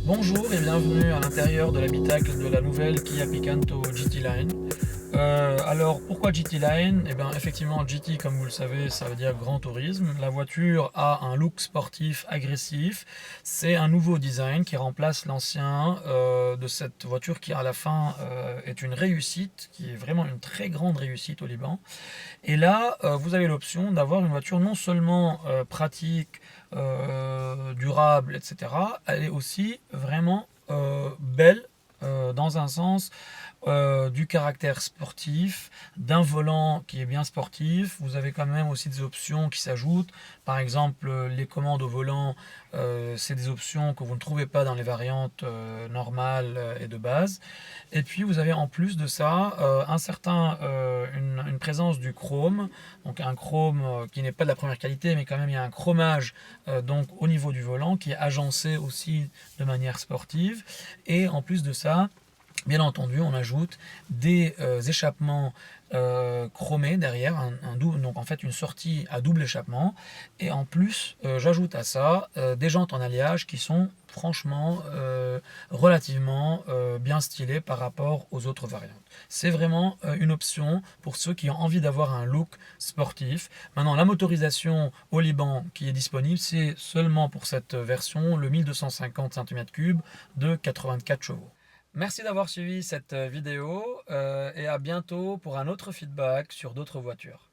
Bonjour et bienvenue à l'intérieur de l'habitacle de la nouvelle Kia Picanto GT Line. Alors pourquoi GT Line? Eh bien effectivement GT, comme vous le savez, ça veut dire grand tourisme. La voiture a un look sportif agressif. C'est un nouveau design qui remplace l'ancien de cette voiture qui à la fin est une réussite, qui est vraiment une très grande réussite au Liban. Et là vous avez l'option d'avoir une voiture non seulement pratique, durable, etc. Elle est aussi vraiment belle dans un sens du caractère sportif, d'un volant qui est bien sportif. Vous avez quand même aussi des options qui s'ajoutent. Par exemple, les commandes au volant, c'est des options que vous ne trouvez pas dans les variantes normales et de base. Et puis vous avez en plus de ça une présence du chrome, donc un chrome qui n'est pas de la première qualité, mais quand même il y a un chromage donc au niveau du volant qui est agencé aussi de manière sportive. Et en plus de ça, bien entendu, on ajoute des échappements chromés derrière, donc en fait une sortie à double échappement. Et en plus, j'ajoute à ça des jantes en alliage qui sont franchement relativement bien stylées par rapport aux autres variantes. C'est vraiment une option pour ceux qui ont envie d'avoir un look sportif. Maintenant, la motorisation au Liban qui est disponible, c'est seulement pour cette version, le 1250 cm3 de 84 chevaux. Merci d'avoir suivi cette vidéo et à bientôt pour un autre feedback sur d'autres voitures.